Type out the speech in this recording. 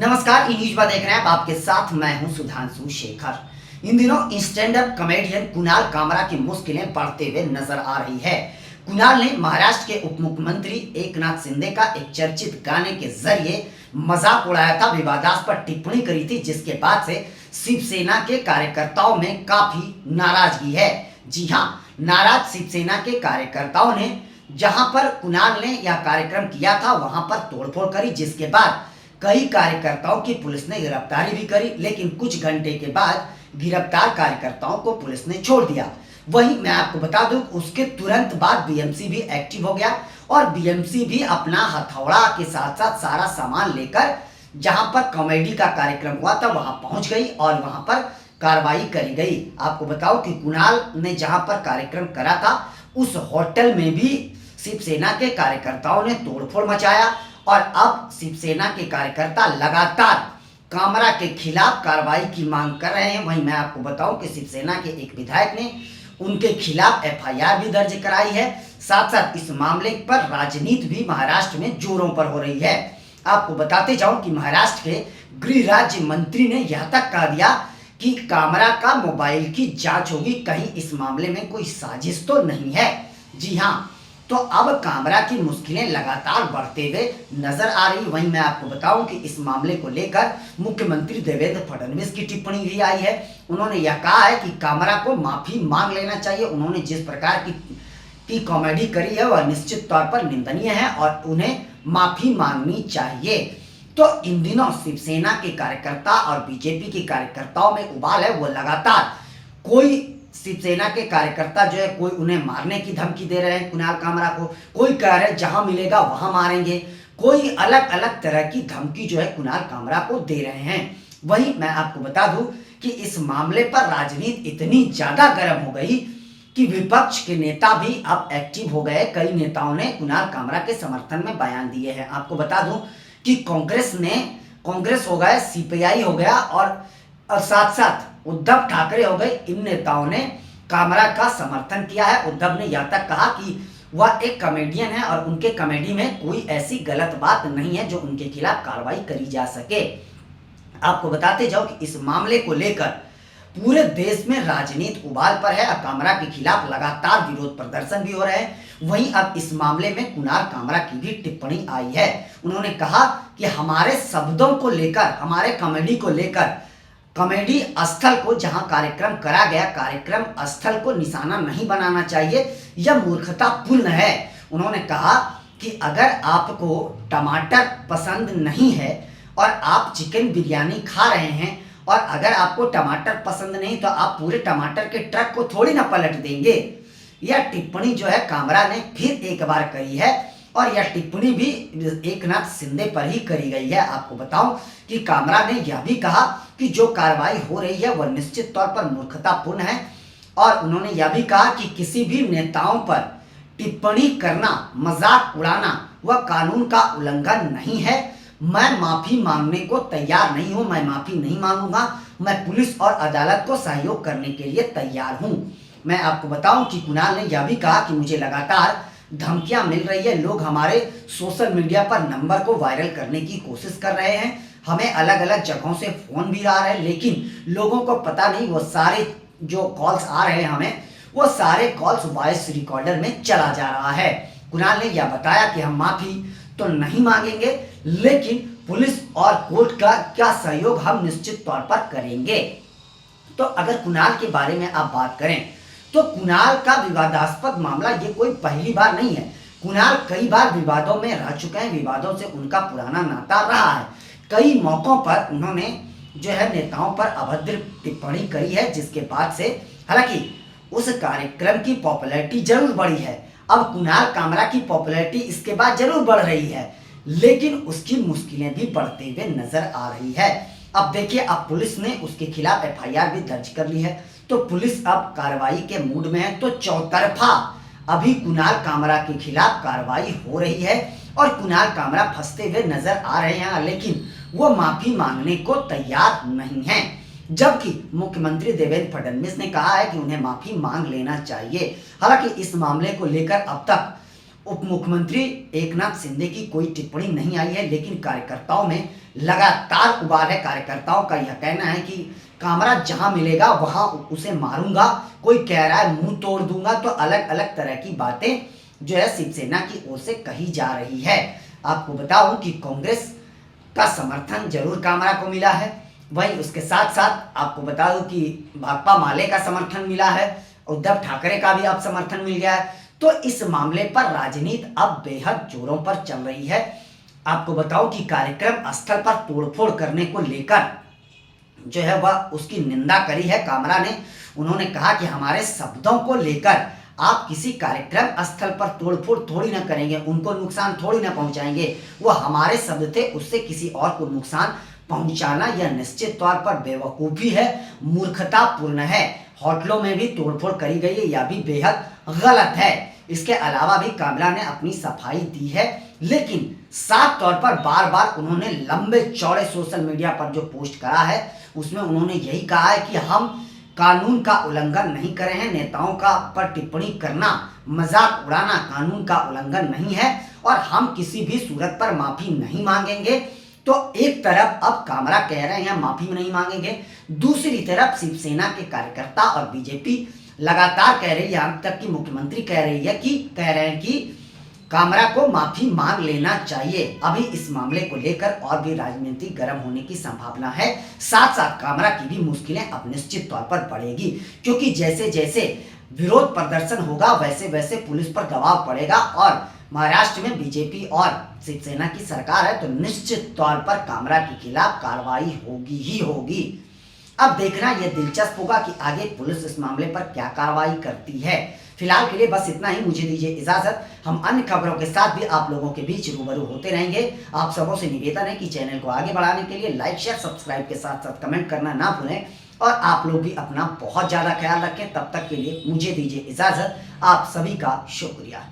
नमस्कार, ई न्यूज देख रहे हैं। आप आपके साथ मैं हूं सुधांशु शेखर। इन दिनों stand up comedian Kunal Kamra की मुश्किलें बढ़ते हुए नजर आ रही है। कुणाल ने महाराष्ट्र के उप मुख्यमंत्री एकनाथ शिंदे का एक चर्चित गाने के जरिए मजाक उड़ाया था, विवादास्पद टिप्पणी करी थी, जिसके बाद से शिवसेना के कार्यकर्ताओं में काफी नाराजगी है। जी हाँ, नाराज शिवसेना के कार्यकर्ताओं ने जहां पर कुणाल ने यह कार्यक्रम किया था वहां पर तोड़फोड़ करी, जिसके बाद कई कार्यकर्ताओं की पुलिस ने गिरफ्तारी भी करी, लेकिन कुछ घंटे के बाद गिरफ्तार कार्यकर्ताओं को पुलिस ने छोड़ दिया। वहीं मैं आपको बता दूं, उसके तुरंत बाद बीएमसी भी एक्टिव हो गया और बीएमसी भी अपना हथौड़ा के साथ साथ सारा सामान लेकर जहां पर कॉमेडी का कार्यक्रम हुआ था वहां पहुंच गई और वहां पर कार्रवाई करी गई। आपको बताओ कि कुणाल ने जहां पर कार्यक्रम करा था उस होटल में भी शिवसेना के कार्यकर्ताओं ने तोड़फोड़ मचाया और अब शिवसेना के कार्यकर्ता लगातार कामरा के खिलाफ कार्रवाई की मांग कर रहे हैं। वहीं मैं आपको बताऊं कि शिवसेना के एक विधायक ने उनके खिलाफ एफआईआर भी दर्ज कराई है। साथ साथ इस मामले पर राजनीति भी महाराष्ट्र में जोरों पर हो रही है। आपको बताते जाऊं कि महाराष्ट्र के गृह राज्य मंत्री ने यह तक कह दिया कि कामरा का मोबाइल की जांच होगी, कहीं इस मामले में कोई साजिश तो नहीं है। जी हाँ, तो अब कामरा की मुश्किलें लगातार बढ़ते हुए नजर आ रही। वहीं मैं आपको बताऊं कि इस मामले को लेकर मुख्यमंत्री देवेंद्र फडणवीस की टिप्पणी भी आई है। उन्होंने यह कहा है कि कामरा को माफी मांग लेना चाहिए। उन्होंने जिस प्रकार की कॉमेडी करी है वह निश्चित तौर पर निंदनीय है और उन्हें माफी मांगनी चाहिए। तो इन दिनों शिवसेना के कार्यकर्ता और बीजेपी के कार्यकर्ताओं में उबाल है। वो लगातार कोई शिवसेना के कार्यकर्ता जो है कोई उन्हें मारने की धमकी दे रहे हैं कुणाल कामरा को, कोई कह रहे हैं जहां मिलेगा वहां मारेंगे, कोई अलग अलग तरह की धमकी जो है कुणाल कामरा को दे रहे हैं। वहीं मैं आपको बता दूं कि इस मामले पर राजनीति इतनी ज्यादा गर्म हो गई कि विपक्ष के नेता भी अब एक्टिव हो गए। कई नेताओं ने कुणाल कामरा के समर्थन में बयान दिए हैं। आपको बता दूं कि कांग्रेस हो गया, सीपीआई हो गया और साथ साथ उद्धव ठाकरे हो गए। इन नेताओं ने कामरा का समर्थन किया है। उद्धव ने यह तक कहा कि वह एक कॉमेडियन है और उनके कॉमेडी में कोई ऐसी गलत बात नहीं है जो उनके खिलाफ कार्रवाई करी जा सके। आपको बताते जाओ कि इस मामले को लेकर पूरे देश में राजनीति उबाल पर है और कामरा के खिलाफ लगातार विरोध प्रदर्शन भी हो रहे हैं। वहीं अब इस मामले में कुणाल कामरा की भी टिप्पणी आई है। उन्होंने कहा कि हमारे शब्दों को लेकर, हमारे कॉमेडी को लेकर, कॉमेडी स्थल को जहां कार्यक्रम करा गया, कार्यक्रम स्थल को निशाना नहीं बनाना चाहिए, यह मूर्खतापूर्ण है। उन्होंने कहा कि अगर आपको टमाटर पसंद नहीं है और आप चिकन बिरयानी खा रहे हैं और अगर आपको टमाटर पसंद नहीं तो आप पूरे टमाटर के ट्रक को थोड़ी ना पलट देंगे। यह टिप्पणी जो है कामरा ने फिर एक बार करी है और यह टिप्पणी भी एकनाथ शिंदे पर ही करी गई है। आपको बताऊं कि कामरा ने यह भी कहा कि जो कार्रवाई हो रही है वह निश्चित तौर पर मूर्खतापूर्ण है और उन्होंने यह भी कहा कि किसी भी नेताओं पर टिप्पणी करना, मजाक उड़ाना वह कानून का उल्लंघन नहीं है। मैं माफी मांगने को तैयार नहीं हूं, मैं माफी नहीं मांगूंगा, मैं पुलिस और अदालत को सहयोग करने के लिए तैयार हूं। मैं आपको बताऊं कि कुणाल ने यह भी कहा कि मुझे लगातार धमकियां मिल रही है, लोग हमारे सोशल मीडिया पर नंबर को वायरल करने की कोशिश कर रहे हैं, हमें अलग अलग जगहों से फोन भी आ रहे हैं, लेकिन लोगों को पता नहीं वो सारे जो कॉल्स आ रहे हैं हमें, वो सारे कॉल्स वॉइस रिकॉर्डर में चला जा रहा है। कुणाल ने यह बताया कि हम माफी तो नहीं मांगेंगे, लेकिन पुलिस और कोर्ट का क्या सहयोग हम निश्चित तौर पर करेंगे। तो अगर कुणाल के बारे में आप बात करें तो कुणाल का विवादास्पद मामला ये कोई पहली बार नहीं है। कुणाल कई बार विवादों में रह चुके हैं, विवादों से उनका पुराना नाता रहा है। कई मौकों पर उन्होंने जो है नेताओं पर अभद्र टिप्पणी करी है, जिसके बाद से हालांकि उस कार्यक्रम की पॉपुलैरिटी जरूर बढ़ी है। अब कुणाल कामरा की पॉपुलैरिटी इसके बाद जरूर बढ़ रही है, लेकिन उसकी मुश्किलें भी बढ़ते हुए नजर आ रही है। अब देखिए, अब पुलिस ने उसके खिलाफ एफआईआर भी दर्ज कर ली है, तो पुलिस अब कार्रवाई के मूड में है। तो चौतरफा अभी कुणाल कामरा के खिलाफ कार्रवाई हो रही है और कुणाल कामरा फंसते हुए नजर आ रहे हैं, लेकिन वो माफी मांगने को तैयार नहीं है। जबकि मुख्यमंत्री देवेंद्र फडणवीस ने कहा है कि उन्हें माफी मांग लेना चाहिए। हालांकि इस मामले को लेकर अब तक उप मुख्यमंत्री एकनाथ शिंदे की कोई टिप्पणी नहीं आई है, लेकिन कार्यकर्ताओं में लगातार उबाल है। कार्यकर्ताओं का यह कहना है कि कामरा जहां मिलेगा वहां उसे मारूंगा, कोई कह रहा है मुंह तोड़ दूंगा। तो अलग अलग तरह की बातें जो है शिवसेना की ओर से कही जा रही है। आपको बताऊं कि कांग्रेस का समर्थन जरूर कामरा को मिला है, वहीं उसके साथ साथ आपको बता दूं कि भाकपा माले का समर्थन मिला है, उद्धव ठाकरे का भी अब समर्थन मिल गया है। तो इस मामले पर राजनीति अब बेहद जोरों पर चल रही है। आपको बताऊं कि कार्यक्रम स्थल पर तोड़फोड़ करने को लेकर जो है वह उसकी निंदा करी है कामरा ने। उन्होंने कहा कि हमारे शब्दों को लेकर आप किसी कार्यक्रम स्थल पर तोड़फोड़ थोड़ी ना करेंगे, उनको नुकसान थोड़ी ना पहुंचाएंगे। वो हमारे शब्द थे, उससे किसी और को नुकसान पहुंचाना यह निश्चित तौर पर बेवकूफ़ी है, मूर्खतापूर्ण है। होटलों में भी तोड़फोड़ करी गई है, यह भी बेहद गलत है। इसके अलावा भी कामरा ने अपनी सफाई दी है, लेकिन साफ तौर पर बार बार उन्होंने लंबे चौड़े सोशल मीडिया पर जो पोस्ट करा है उसमें उन्होंने यही कहा है कि हम कानून का उल्लंघन नहीं करे हैं। नेताओं का पर टिप्पणी करना, मजाक उड़ाना कानून का उल्लंघन नहीं है और हम किसी भी सूरत पर माफी नहीं मांगेंगे। तो एक तरफ अब कामरा कह रहे हैं माफी नहीं मांगेंगे, दूसरी तरफ शिवसेना के कार्यकर्ता और बीजेपी लगातार कह रही है, अब तक की मुख्यमंत्री कह रहे हैं कि कामरा को माफी मांग लेना चाहिए। अभी इस मामले को लेकर और भी राजनीति गर्म होने की संभावना है। साथ साथ कामरा की भी मुश्किलें अब निश्चित तौर पर बढ़ेगी, क्योंकि जैसे जैसे विरोध प्रदर्शन होगा वैसे वैसे पुलिस पर दबाव पड़ेगा और महाराष्ट्र में बीजेपी और शिवसेना की सरकार है, तो निश्चित तौर पर कामरा के खिलाफ कार्रवाई होगी ही होगी। अब देखना यह दिलचस्प होगा कि आगे पुलिस इस मामले पर क्या कार्रवाई करती है। फिलहाल के लिए बस इतना ही, मुझे दीजिए इजाजत। हम अन्य खबरों के साथ भी आप लोगों के बीच रूबरू होते रहेंगे। आप सबों से निवेदन है कि चैनल को आगे बढ़ाने के लिए लाइक शेयर सब्सक्राइब के साथ साथ कमेंट करना ना भूलें और आप लोग भी अपना बहुत ज़्यादा ख्याल रखें। तब तक के लिए मुझे दीजिए इजाजत। आप सभी का शुक्रिया।